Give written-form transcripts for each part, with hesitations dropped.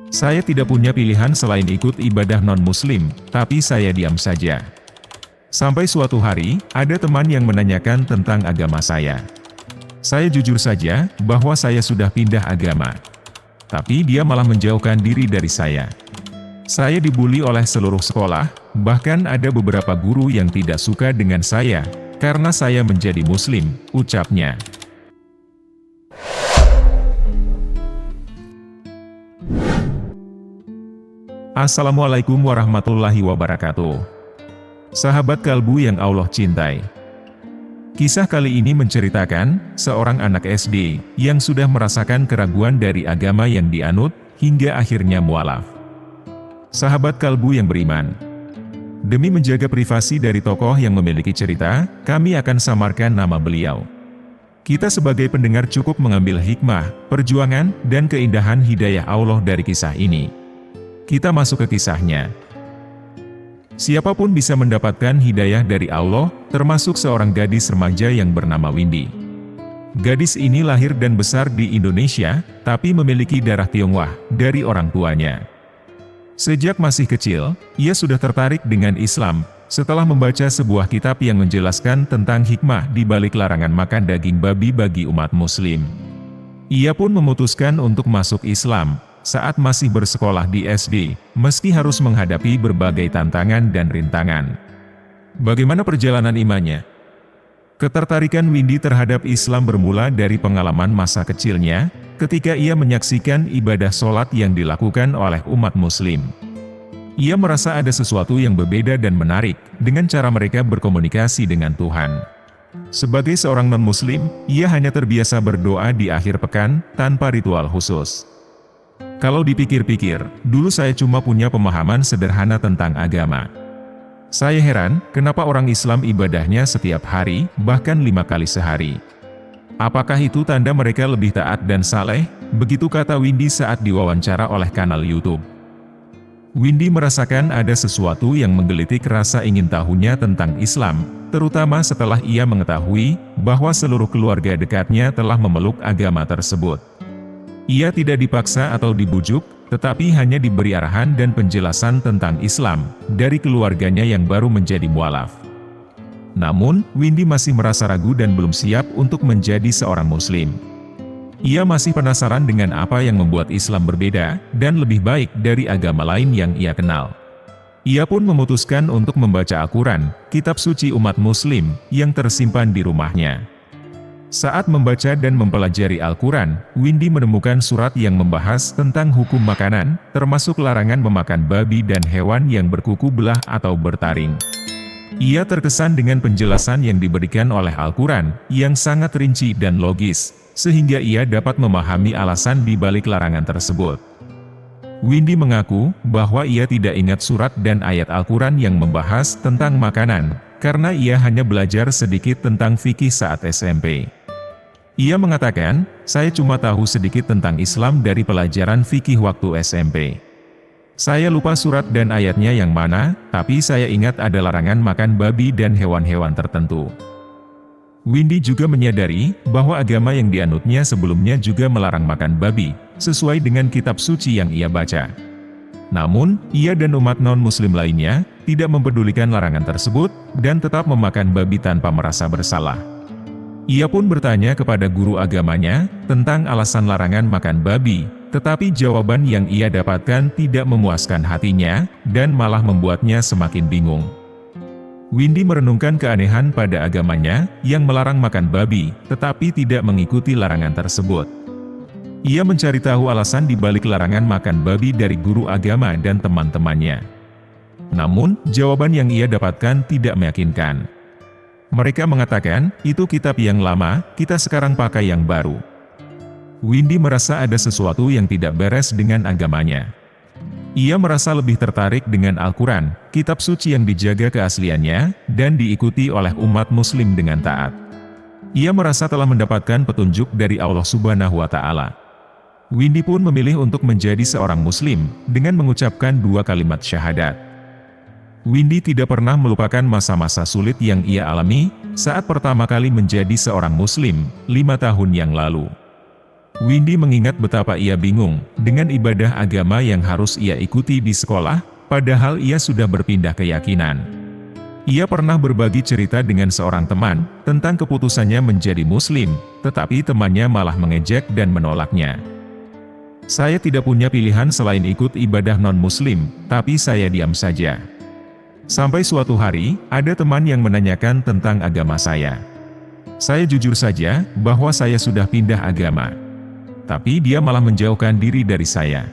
Saya tidak punya pilihan selain ikut ibadah non-muslim, tapi saya diam saja. Sampai suatu hari, ada teman yang menanyakan tentang agama saya. Saya jujur saja, bahwa saya sudah pindah agama. Tapi dia malah menjauhkan diri dari saya. Saya dibully oleh seluruh sekolah, bahkan ada beberapa guru yang tidak suka dengan saya, karena saya menjadi muslim, ucapnya. Assalamualaikum warahmatullahi wabarakatuh. Sahabat kalbu yang Allah cintai. Kisah kali ini menceritakan seorang anak SD yang sudah merasakan keraguan dari agama yang dianut hingga akhirnya mualaf. Sahabat kalbu yang beriman, demi menjaga privasi dari tokoh yang memiliki cerita, kami akan samarkan nama beliau. Kita sebagai pendengar cukup mengambil hikmah, perjuangan, dan keindahan hidayah Allah dari kisah ini. Kita masuk ke kisahnya. Siapapun bisa mendapatkan hidayah dari Allah, termasuk seorang gadis remaja yang bernama Windy. Gadis ini lahir dan besar di Indonesia, tapi memiliki darah Tionghoa dari orang tuanya. Sejak masih kecil, ia sudah tertarik dengan Islam, setelah membaca sebuah kitab yang menjelaskan tentang hikmah di balik larangan makan daging babi bagi umat muslim. Ia pun memutuskan untuk masuk Islam saat masih bersekolah di SD, meski harus menghadapi berbagai tantangan dan rintangan. Bagaimana perjalanan imannya? Ketertarikan Windy terhadap Islam bermula dari pengalaman masa kecilnya, ketika ia menyaksikan ibadah sholat yang dilakukan oleh umat muslim. Ia merasa ada sesuatu yang berbeda dan menarik, dengan cara mereka berkomunikasi dengan Tuhan. Sebagai seorang non-muslim, ia hanya terbiasa berdoa di akhir pekan, tanpa ritual khusus. Kalau dipikir-pikir, dulu saya cuma punya pemahaman sederhana tentang agama. Saya heran, kenapa orang Islam ibadahnya setiap hari, bahkan 5 kali sehari. Apakah itu tanda mereka lebih taat dan saleh? Begitu kata Windy saat diwawancara oleh kanal YouTube. Windy merasakan ada sesuatu yang menggelitik rasa ingin tahunya tentang Islam, terutama setelah ia mengetahui bahwa seluruh keluarga dekatnya telah memeluk agama tersebut. Ia tidak dipaksa atau dibujuk, tetapi hanya diberi arahan dan penjelasan tentang Islam dari keluarganya yang baru menjadi mualaf. Namun, Windy masih merasa ragu dan belum siap untuk menjadi seorang muslim. Ia masih penasaran dengan apa yang membuat Islam berbeda dan lebih baik dari agama lain yang ia kenal. Ia pun memutuskan untuk membaca Al-Quran, kitab suci umat muslim, yang tersimpan di rumahnya. Saat membaca dan mempelajari Al-Quran, Windy menemukan surat yang membahas tentang hukum makanan, termasuk larangan memakan babi dan hewan yang berkuku belah atau bertaring. Ia terkesan dengan penjelasan yang diberikan oleh Al-Quran, yang sangat rinci dan logis, sehingga ia dapat memahami alasan di balik larangan tersebut. Windy mengaku bahwa ia tidak ingat surat dan ayat Al-Quran yang membahas tentang makanan, karena ia hanya belajar sedikit tentang fikih saat SMP. Ia mengatakan, saya cuma tahu sedikit tentang Islam dari pelajaran fikih waktu SMP. Saya lupa surat dan ayatnya yang mana, tapi saya ingat ada larangan makan babi dan hewan-hewan tertentu. Windy juga menyadari bahwa agama yang dianutnya sebelumnya juga melarang makan babi, sesuai dengan kitab suci yang ia baca. Namun, ia dan umat non-muslim lainnya tidak mempedulikan larangan tersebut dan tetap memakan babi tanpa merasa bersalah. Ia pun bertanya kepada guru agamanya tentang alasan larangan makan babi, tetapi jawaban yang ia dapatkan tidak memuaskan hatinya, dan malah membuatnya semakin bingung. Windy merenungkan keanehan pada agamanya, yang melarang makan babi, tetapi tidak mengikuti larangan tersebut. Ia mencari tahu alasan di balik larangan makan babi dari guru agama dan teman-temannya. Namun, jawaban yang ia dapatkan tidak meyakinkan. Mereka mengatakan, itu kitab yang lama, kita sekarang pakai yang baru. Windy merasa ada sesuatu yang tidak beres dengan agamanya. Ia merasa lebih tertarik dengan Al-Quran, kitab suci yang dijaga keasliannya, dan diikuti oleh umat muslim dengan taat. Ia merasa telah mendapatkan petunjuk dari Allah Subhanahu wa Ta'ala. Windy pun memilih untuk menjadi seorang muslim, dengan mengucapkan 2 kalimat syahadat. Windy tidak pernah melupakan masa-masa sulit yang ia alami, saat pertama kali menjadi seorang muslim, 5 tahun yang lalu. Windy mengingat betapa ia bingung dengan ibadah agama yang harus ia ikuti di sekolah, padahal ia sudah berpindah keyakinan. Ia pernah berbagi cerita dengan seorang teman tentang keputusannya menjadi Muslim, tetapi temannya malah mengejek dan menolaknya. Saya tidak punya pilihan selain ikut ibadah non-Muslim, tapi saya diam saja. Sampai suatu hari, ada teman yang menanyakan tentang agama saya. Saya jujur saja bahwa saya sudah pindah agama. Tapi dia malah menjauhkan diri dari saya.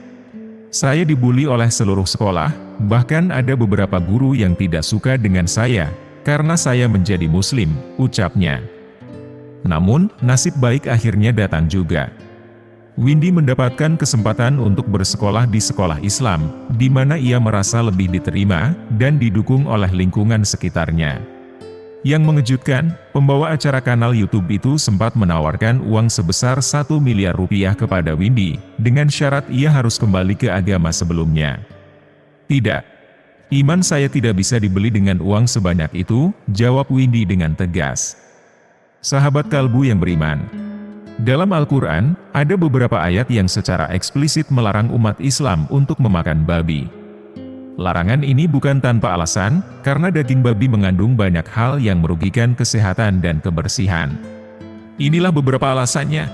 Saya dibully oleh seluruh sekolah, bahkan ada beberapa guru yang tidak suka dengan saya, karena saya menjadi Muslim, ucapnya. Namun, nasib baik akhirnya datang juga. Windy mendapatkan kesempatan untuk bersekolah di sekolah Islam, di mana ia merasa lebih diterima dan didukung oleh lingkungan sekitarnya. Yang mengejutkan, pembawa acara kanal YouTube itu sempat menawarkan uang sebesar 1 miliar rupiah kepada Windy, dengan syarat ia harus kembali ke agama sebelumnya. Tidak. Iman saya tidak bisa dibeli dengan uang sebanyak itu, jawab Windy dengan tegas. Sahabat kalbu yang beriman. Dalam Al-Quran, ada beberapa ayat yang secara eksplisit melarang umat Islam untuk memakan babi. Larangan ini bukan tanpa alasan, karena daging babi mengandung banyak hal yang merugikan kesehatan dan kebersihan. Inilah beberapa alasannya.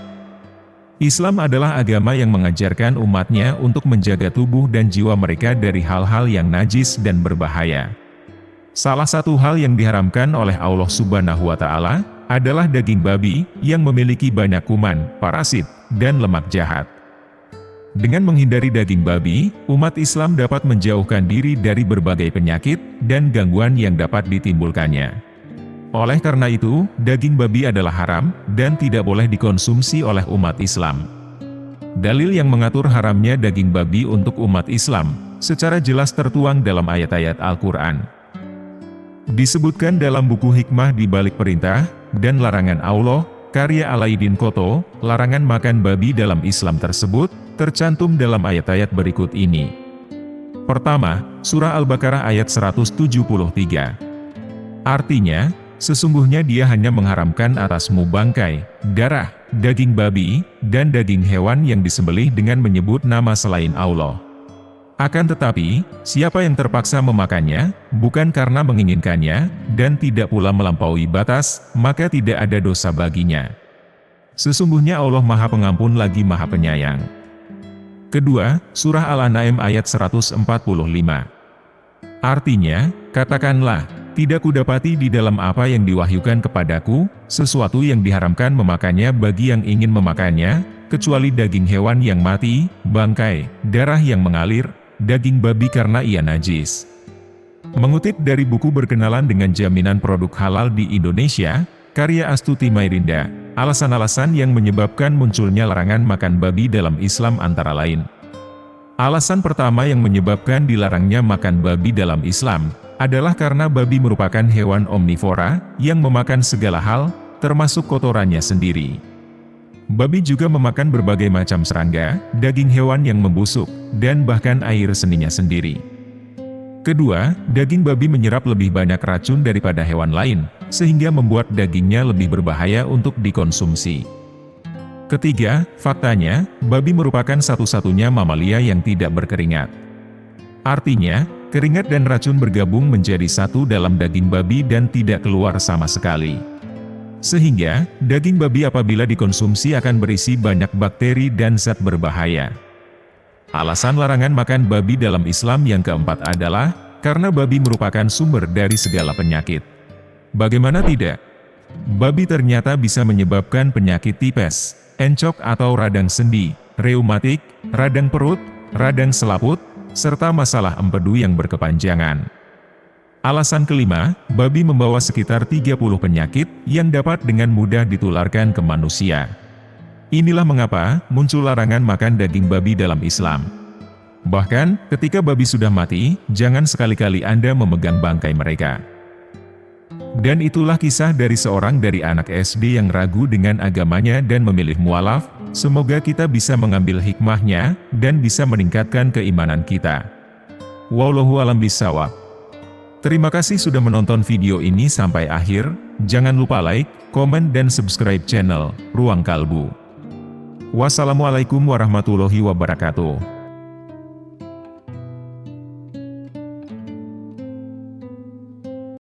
Islam adalah agama yang mengajarkan umatnya untuk menjaga tubuh dan jiwa mereka dari hal-hal yang najis dan berbahaya. Salah satu hal yang diharamkan oleh Allah Subhanahu wa Ta'ala adalah daging babi yang memiliki banyak kuman, parasit, dan lemak jahat. Dengan menghindari daging babi, umat Islam dapat menjauhkan diri dari berbagai penyakit dan gangguan yang dapat ditimbulkannya. Oleh karena itu, daging babi adalah haram dan tidak boleh dikonsumsi oleh umat Islam. Dalil yang mengatur haramnya daging babi untuk umat Islam secara jelas tertuang dalam ayat-ayat Al-Quran. Disebutkan dalam buku Hikmah di Balik Perintah dan Larangan Allah, karya Alaiddin Koto, larangan makan babi dalam Islam tersebut tercantum dalam ayat-ayat berikut ini. Pertama, Surah Al-Baqarah ayat 173. Artinya, sesungguhnya dia hanya mengharamkan atasmu bangkai, darah, daging babi, dan daging hewan yang disembelih dengan menyebut nama selain Allah. Akan tetapi, siapa yang terpaksa memakannya, bukan karena menginginkannya, dan tidak pula melampaui batas, maka tidak ada dosa baginya. Sesungguhnya Allah Maha Pengampun lagi Maha Penyayang. Kedua, Surah Al-An'am ayat 145. Artinya, katakanlah, tidak kudapati di dalam apa yang diwahyukan kepadaku, sesuatu yang diharamkan memakannya bagi yang ingin memakannya, kecuali daging hewan yang mati, bangkai, darah yang mengalir, daging babi karena ia najis. Mengutip dari buku Berkenalan dengan Jaminan Produk Halal di Indonesia, karya Astuti Mairinda, alasan-alasan yang menyebabkan munculnya larangan makan babi dalam Islam antara lain. Alasan pertama yang menyebabkan dilarangnya makan babi dalam Islam, adalah karena babi merupakan hewan omnivora, yang memakan segala hal, termasuk kotorannya sendiri. Babi juga memakan berbagai macam serangga, daging hewan yang membusuk, dan bahkan air seninya sendiri. Kedua, daging babi menyerap lebih banyak racun daripada hewan lain, sehingga membuat dagingnya lebih berbahaya untuk dikonsumsi. Ketiga, faktanya, babi merupakan satu-satunya mamalia yang tidak berkeringat. Artinya, keringat dan racun bergabung menjadi satu dalam daging babi dan tidak keluar sama sekali. Sehingga, daging babi apabila dikonsumsi akan berisi banyak bakteri dan zat berbahaya. Alasan larangan makan babi dalam Islam yang keempat adalah, karena babi merupakan sumber dari segala penyakit. Bagaimana tidak? Babi ternyata bisa menyebabkan penyakit tipes, encok atau radang sendi, reumatik, radang perut, radang selaput, serta masalah empedu yang berkepanjangan. Alasan kelima, babi membawa sekitar 30 penyakit yang dapat dengan mudah ditularkan ke manusia. Inilah mengapa muncul larangan makan daging babi dalam Islam. Bahkan, ketika babi sudah mati, jangan sekali-kali Anda memegang bangkai mereka. Dan itulah kisah dari seorang dari anak SD yang ragu dengan agamanya dan memilih mualaf. Semoga kita bisa mengambil hikmahnya, dan bisa meningkatkan keimanan kita. Wallahu a'lam bishawab. Terima kasih sudah menonton video ini sampai akhir. Jangan lupa like, komen dan subscribe channel Ruang Kalbu. Wassalamualaikum warahmatullahi wabarakatuh.